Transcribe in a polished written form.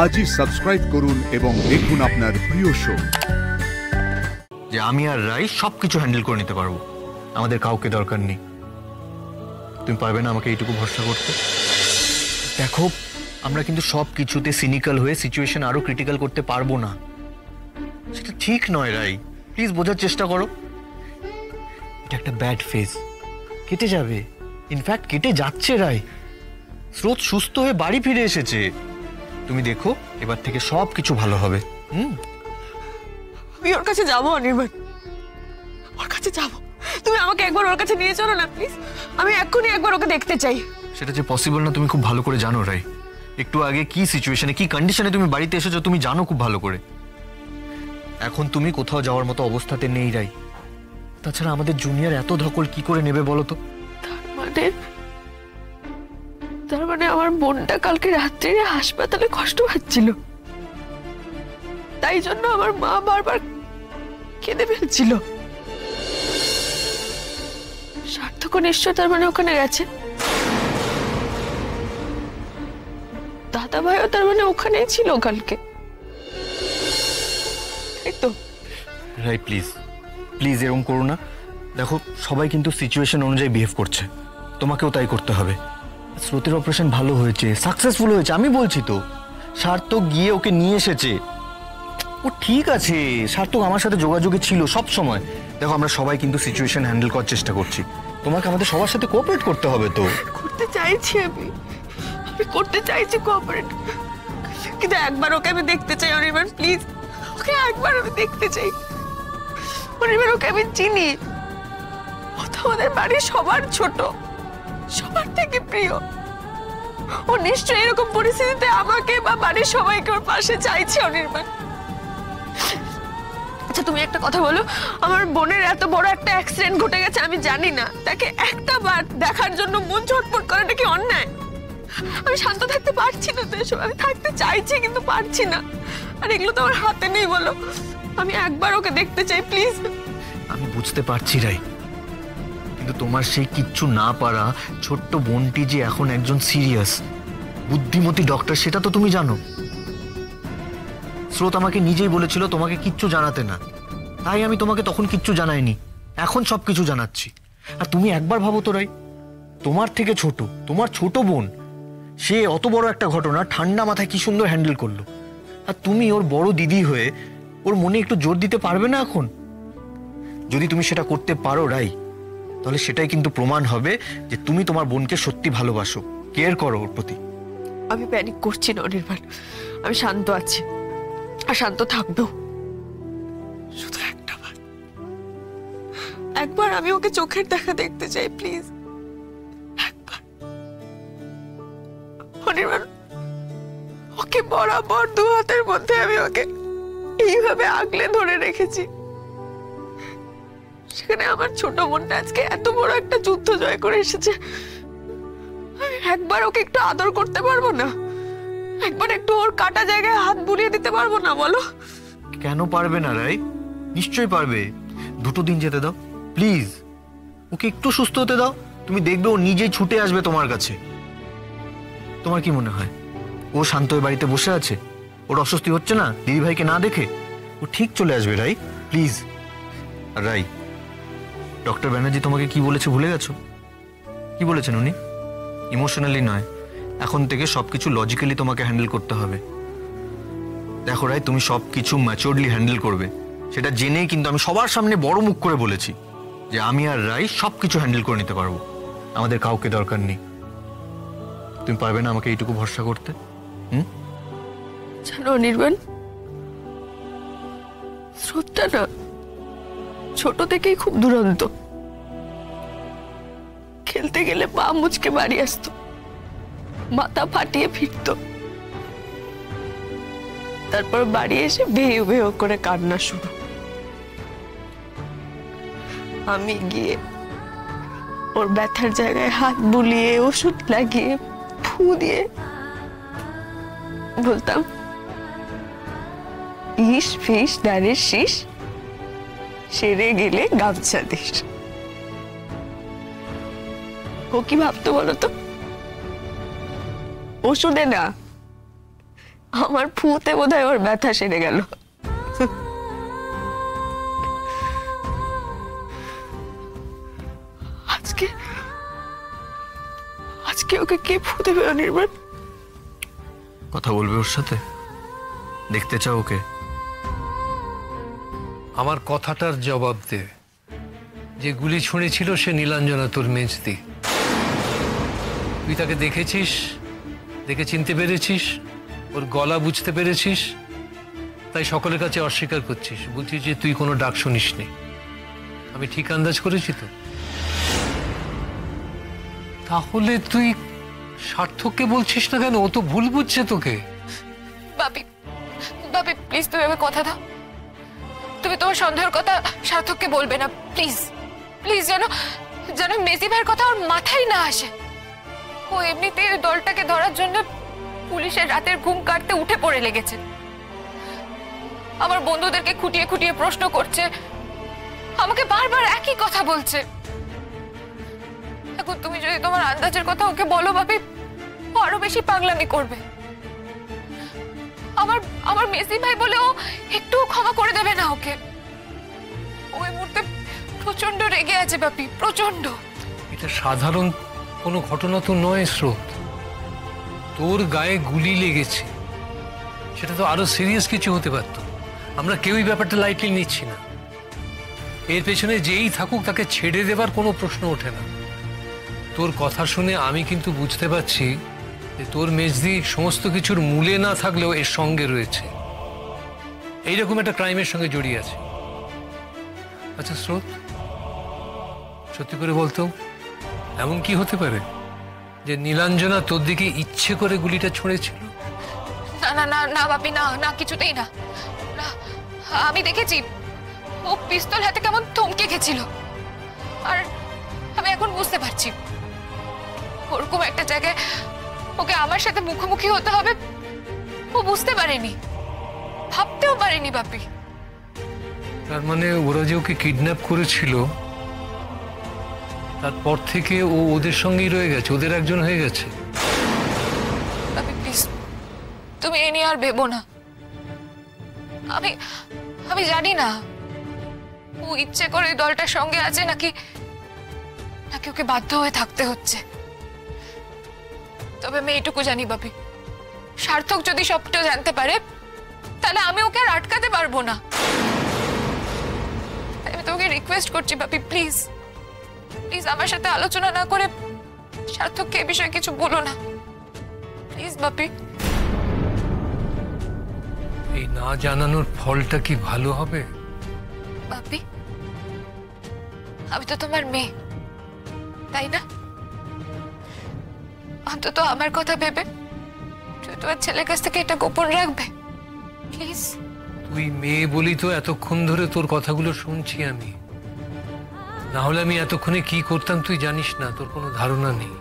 আজই সাবস্ক্রাইব করুন এবং দেখুন আপনার প্রিয় শো। যে আমি আর রাই সবকিছু হ্যান্ডেল করে নিতে পারবো, আমাদের কাউকে দরকার নেই। তুমি পারবে না আমাকে এইটুকু ভরসা করতে? দেখো, আমরা কিন্তু সব কিছুতে সিনিক্যাল হয়ে সিচুয়েশন আরো ক্রিটিক্যাল করতে পারবো না, সেটা ঠিক নয় রাই। প্লিজ বোঝার চেষ্টা করো। এটা একটা ব্যাড ফেজ, কেটে যাবে। ইনফ্যাক্ট কেটে যাচ্ছে রাই। স্রোত সুস্থ হয়ে বাড়ি ফিরে এসেছে। তুমি দেখো, এবার থেকে সব কিছু ভালো হবে। আমি ওর কাছে যাবো অনির্বাণ, ওর কাছে যাবো। তুমি আমাকে একবার ওর কাছে নিয়ে চলো না প্লিজ। আমি এক্ষুনি একবার ওকে দেখতে চাই। সেটা যে পসিবল না তুমি খুব ভালো করে জানো রাই। একটু আগে কি সিচুয়েশনে, কি কন্ডিশনে তুমি বাড়িতে এসেছো তুমি জানো খুব ভালো করে। এখন তুমি কোথাও যাওয়ার মতো অবস্থাতে নেই রাই। তাছাড়া আমাদের জুনিয়র এত ধকল কি করে নেবে বলো তো? তার মানে আমার বোনটা কালকে রাত্রে হাসপাতালে কষ্ট পাচ্ছিল, তাই জন্য আমার মা বারবার কেঁদে ফেলছিল। সার্থক নিশ্চয় তার মানে ওখানে গেছে। দাদা ভাইও তার মানে ওখানেই ছিল কালকে, তাই তো? রাই প্লিজ প্লিজ এরকম করো না। দেখো, সবাই কিন্তু সিচুয়েশন অনুযায়ী বিহেভ করছে, তোমাকেও তাই করতে হবে। স্রোতের অপারেশন ভালো হয়েছে, সাকসেসফুল হয়েছে, আমি বলছি তো। সার্থক গিয়ে ওকে নিয়ে এসেছে, ও ঠিক আছে। সার্থক আমার সাথে যোগাযোগে ছিল সব সময়। দেখো, আমরা সবাই কিন্তু সিচুয়েশন হ্যান্ডেল করার চেষ্টা করছি। তোমাকে আমাদের সবার সাথে কোঅপারেট করতে হবে তো। করতে চাইছি, আমি করতে চাইছি কোঅপারেট, কিন্তু একবার ওকে আমি দেখতে চাই অনির্বাণ, প্লিজ। ওকে একবার আমি দেখতে চাই অনির্বাণ। ওকে আমি চিনি, ও তো আমাদের বাড়ির সবার ছোট, সবার থেকে প্রিয়। ও নিশ্চয়ই এরকম পরিস্থিতিতে আমাকে বা বাড়ির সবাইকে ওর পাশে চাইছে অনির্বাণ। আচ্ছা, তুমি একটা কথা বলো, আমার বোনের এত বড় একটা অ্যাক্সিডেন্ট ঘটে গেছে, আমি জানি না, তাকে একটা বার দেখার জন্য মন ছটফট করাটা কি অন্যায়? আমি শান্ত থাকতে পারছি না তো এসব, আমি থাকতে চাইছি কিন্তু পারছি না। আর এগুলো তো আমার হাতে নেই, বলো। আমি একবার ওকে দেখতে চাই প্লিজ। আমি বুঝতে পারছি রাই, কিন্তু তোমার সেই কিচ্ছু না পারা ছোট্ট বোনটি যে এখন একজন সিরিয়াস বুদ্ধিমতী ডক্টর, সেটা তো তুমি জানো। স্রোত আমাকে নিজেই বলেছিল তোমাকে কিচ্ছু জানাতে না, তাই আমি তোমাকে তখন কিচ্ছু জানাইনি, এখন সবকিছু জানাচ্ছি। আর তুমি একবার ভাবো তো রাই, তোমার থেকে ছোট, তোমার ছোট বোন, সে অত বড় একটা ঘটনা ঠান্ডা মাথায় কি সুন্দর হ্যান্ডেল করলো। আর তুমি ওর বড় দিদি হয়ে ওর মনে একটু জোর দিতে পারবে না এখন? যদি তুমি সেটা করতে পারো রাই, তাহলে সেটাই কিন্তু প্রমাণ হবে যে তুমি তোমার বোনকে সত্যি ভালোবাসো, কেয়ার করো ওর প্রতি। আমি প্যানিক করছি না অনির্বাণ, আমি শান্ত আছি আর শান্ত থাকবেও। শুধু একবার আমি ওকে চোখের দেখা দেখতে চাই প্লিজ, একবার। অনির্বাণ, ওকে বরাবর দু হাতের মধ্যে আমি ওকে এইভাবে আগলে ধরে রেখেছি, সেখানে আমার ছোট বোনটা আজকে এত বড় একটা যুদ্ধ জয় করে এসেছে। আমি একবার ওকে একটু আদর করতে পারবো না? একবার একটু ওর কাটা জায়গায় হাত বুলিয়ে দিতে পারবো না বলো? কেন পারবে না রাই? নিশ্চয়ই পারবে। দুটো দিন যেতে দাও প্লিজ, ওকে একটু সুস্থ হতে দাও, তুমি দেখবে ও নিজেই ছুটে আসবে তোমার কাছে। তোমার কি মনে হয় ও শান্ত হয়ে বাড়িতে বসে আছে, ওর অস্বস্তি হচ্ছে না দিদি ভাইকে না দেখে? ও ঠিক চলে আসবে রাই, প্লিজ। রাই, ডক্টর ব্যানার্জি তোমাকে কি বলেছে ভুলে গেছো? কি বলেছেন উনি? ইমোশনালি নয়, এখন থেকে সবকিছু লজিক্যালি তোমাকে হ্যান্ডেল করতে হবে। দেখো রাই, তুমি সবকিছু ম্যাচিওরলি হ্যান্ডেল করবে, সেটা জেনেই কিন্তু আমি সবার সামনে বড় মুখ করে বলেছি যে আমি আর রাই সবকিছু হ্যান্ডেল করে নিতে পারবো, আমাদের কাউকে দরকার নেই। তুমি পারবে না আমাকে এইটুকু ভরসা করতে? জানো অনির্বাণ, স্রোতটা না ছোট থেকেই খুব দুরন্ত। খেলতে গেলে পা মুচকে বাড়ি আসতো, মাথা ফাটিয়ে ফিরতো, তারপর বাড়ি এসে ভেউ ভেউ করে কান্না শুরু। আমি গিয়ে ওর ব্যথার জায়গায় হাত বুলিয়ে ওষুধ লাগিয়ে ফু দিয়ে বলতাম, ইস ফিস দাঁড়ের শীষ, সেরে গেলে গামছা দিস। ও কি ভাবতো বলতো? ওষুধে না, আমার ফুতে বোধহয় ওর ব্যথা সেরে গেল। আজকে আজকে ওকে কে ফু দেবে অনির্বাণ? কথা বলবে ওর সাথে? দেখতে চাও ওকে? আমার কথাটার জবাব দে। যে গুলি ছুঁড়েছিল সে নীলাঞ্জনা, তোর মেজদি। তুই তাকে দেখেছিস, দেখে চিনতে পেরেছিস, ওর গলা বুঝতে পেরেছিস, তাই সকলের কাছে অস্বীকার করছিস, বলছিস যে তুই কোনো ডাক শুনিসনি। আমি ঠিক আন্দাজ করেছি তো? তাহলে তুই সার্থককে বলছিস না কেন? ও তো ভুল বুঝছে তোকে। বাপি, বাপি প্লিজ তুমি আমাকে কথা দাও, তুমি তোমার সন্দেহের কথা সার্থককে বলবে না প্লিজ। প্লিজ যেন যেন মেসি ভাইয়ের কথা ওর মাথায় না আসে। ও এমনিতে দলটাকে ধরার জন্য পুলিশের রাতের ঘুম কাটতে উঠে পড়ে লেগেছে, আমার বন্ধুদেরকে খুঁটিয়ে খুঁটিয়ে প্রশ্ন করছে, আমাকে বারবার একই কথা বলছে। এখন তুমি যদি তোমার আন্দাজের কথা ওকে বলো বাপি, ও আরো বেশি পাগলামি করবে। আমার আমার মেসি ভাই বলে ও একটু ক্ষমা করে দেবে না ওকে। ওই মুহূর্তে প্রচন্ড রেগে আছে বাপি, প্রচন্ড। এটা সাধারণ কোনো ঘটনা তো নয় স্রোত। তোর গায়ে গুলি লেগেছে, সেটা তো আরো সিরিয়াস কিছু হতে পারত। আমরা কেউই ব্যাপারটা লাইটলি নিচ্ছি না। এর পেছনে যেই থাকুক তাকে ছেড়ে দেবার কোনো প্রশ্ন ওঠে না। তোর কথা শুনে আমি কিন্তু বুঝতে পারছি যে তোর মেজদি সমস্ত কিছুর মূলে না থাকলেও এর সঙ্গে রয়েছে, এইরকম একটা ক্রাইমের সঙ্গে জড়িয়ে আছে। আচ্ছা স্রোত, সত্যি করে বলতো, এমন কি হতে পারে যে নীলাঞ্জনা তোর দিকে ইচ্ছে করে গুলিটা ছুঁড়েছিল? না না না না বাপি, না না, কিছুতেই না। না, আমি দেখেছি ও পিস্তল হাতে কেমন থমকে গেছিল। আর আমি এখন বুঝতে পারছি ওরকম একটা জায়গায় ওকে আমার সাথে মুখোমুখি হতে হবে ও বুঝতে পারেনি, ভাবতেও পারেনি বাপি। তার মানে ওরা যে ওকে কিডন্যাপ করেছিল তারপর থেকে ও ওদের সঙ্গেই রয়ে গেছে, ওদের একজন হয়ে গেছে। বাপি প্লিজ তুমি এ নিয়ে আর ভেবো না। আমি আমি জানি না ও ইচ্ছে করে এই দলটার সঙ্গে আছে নাকি নাকি ওকে বাধ্য হয়ে থাকতে হচ্ছে। তবে আমি এইটুকু জানি বাপি, সার্থক যদি সবটা জানতে পারে তাহলে আমি ওকে আর আটকাতে পারবো না। আমি তোমাকে রিকোয়েস্ট করছি বাপি, প্লিজ প্লিজ আমার সাথে আলোচনা না করে সার্থককে এই বিষয়ে কিছু বলো না প্লিজ বাপি। এই না জানানোর ফলটা কি ভালো হবে? বাপি আমি তো তোমার মেয়ে, তাই না? অন্তত আমার কথা ভেবে তুই তোমার ছেলের কাছ থেকে এটা গোপন রাখবে প্লিজ। তুই মেয়ে বলি তো এতক্ষণ ধরে তোর কথাগুলো শুনছি আমি, না হলে আমি এতক্ষণে কি করতাম তুই জানিস না, তোর কোনো ধারণা নেই।